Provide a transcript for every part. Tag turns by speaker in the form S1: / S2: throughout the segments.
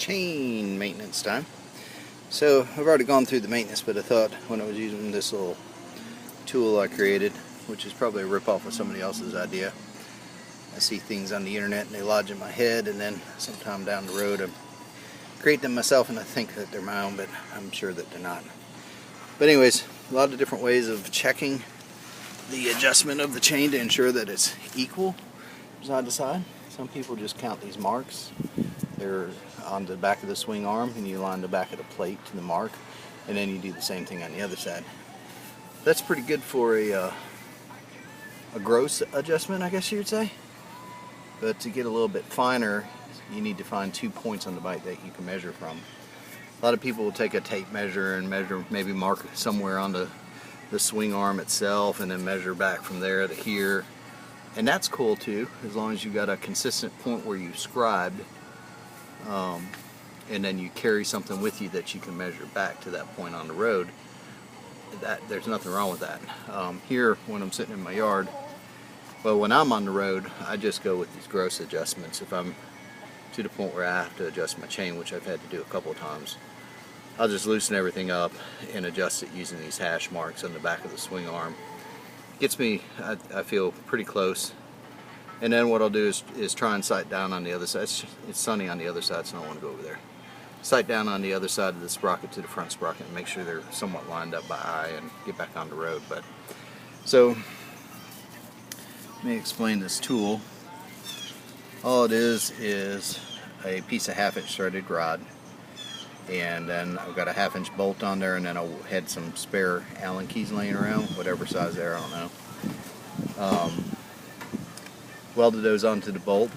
S1: chain maintenance time. So I've already gone through the maintenance, but I thought when I was using this little tool I created, which is probably a rip-off of somebody else's idea. I see things on the internet and they lodge in my head, and then sometime down the road I create them myself and I think that they're my own, but I'm sure that they're not. But anyways, a lot of different ways of checking the adjustment of the chain to ensure that it's equal side to side. Some people just count these marks. They're on the back of the swing arm, and you line the back of the plate to the mark, and then you do the same thing on the other side. That's pretty good for a gross adjustment, I guess you would say. But to get a little bit finer, you need to find 2 points on the bite that you can measure from. A lot of people will take a tape measure and measure, maybe mark somewhere on the swing arm itself, and then measure back from there to here. And that's cool too, as long as you got a consistent point where you scribed, and then you carry something with you that you can measure back to that point on the road. There's nothing wrong with that. Here, when I'm sitting in my yard, well, when I'm on the road, I just go with these gross adjustments. If I'm to the point where I have to adjust my chain, which I've had to do a couple of times, I'll just loosen everything up and adjust it using these hash marks on the back of the swing arm. Gets me, I feel, pretty close. And then what I'll do is try and sight down on the other side. It's sunny on the other side, so I don't want to go over there. Sight down on the other side of the sprocket to the front sprocket and make sure they're somewhat lined up by eye and get back on the road. But so let me explain this tool. All it is a piece of 1/2-inch threaded rod, and then I've got a 1/2-inch bolt on there, and then I had some spare Allen keys laying around, whatever size they are, I don't know. Welded those onto the bolt.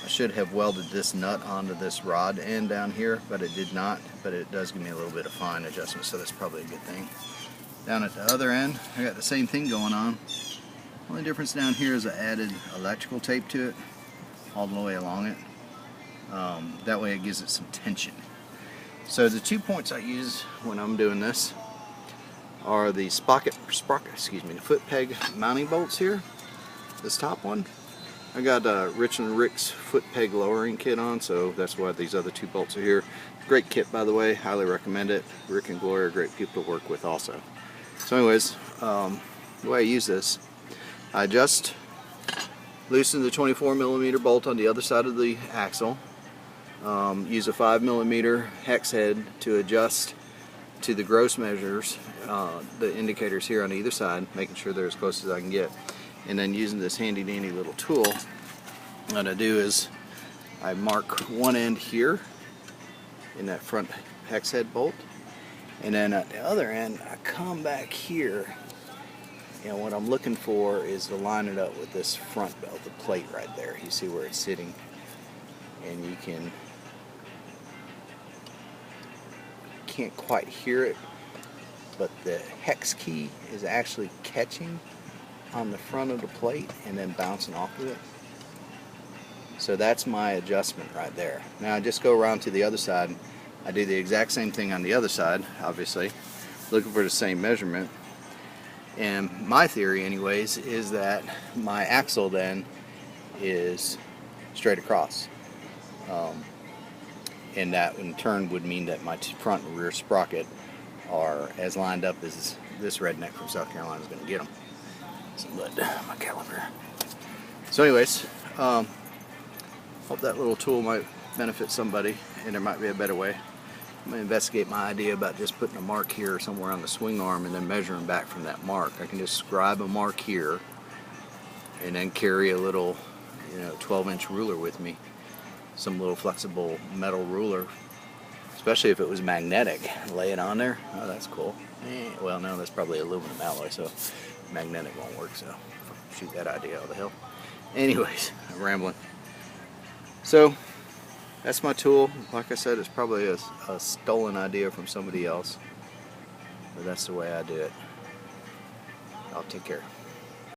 S1: I should have welded this nut onto this rod end down here, but it did not. But it does give me a little bit of fine adjustment, so that's probably a good thing. Down at the other end, I got the same thing going on. Only difference down here is I added electrical tape to it all the way along it. That way it gives it some tension. So the 2 points I use when I'm doing this are the the foot peg mounting bolts here. This top one, I got Rich and Rick's foot peg lowering kit on, so that's why these other 2 bolts are here. Great kit, by the way, highly recommend it. Rick and Gloria are great people to work with also. So anyways, the way I use this, I just loosen the 24mm bolt on the other side of the axle. Use a 5mm hex head to adjust to the gross measures, the indicators here on either side, making sure they're as close as I can get. And then using this handy dandy little tool, what I do is I mark one end here in that front hex head bolt, and then at the other end I come back here, and what I'm looking for is to line it up with this front belt, the plate right there. You see where it's sitting, and you can't quite hear it, but the hex key is actually catching on the front of the plate and then bouncing off of it. So that's my adjustment right there. Now I just go around to the other side. I do the exact same thing on the other side, obviously, looking for the same measurement. And my theory anyways is that my axle then is straight across. And that in turn would mean that my front and rear sprocket are as lined up as this redneck from South Carolina is going to get them. But my caliper. So anyways, hope that little tool might benefit somebody, and there might be a better way. I'm going to investigate my idea about just putting a mark here somewhere on the swing arm and then measuring back from that mark. I can just scribe a mark here and then carry a little 12-inch ruler with me, some little flexible metal ruler, especially if it was magnetic. Lay it on there. Oh, that's cool. Well, no, that's probably aluminum alloy, so magnetic won't work, so shoot that idea out of the hell. Anyways, I'm rambling. So that's my tool. Like I said, it's probably a stolen idea from somebody else, but that's the way I do it. I'll take care.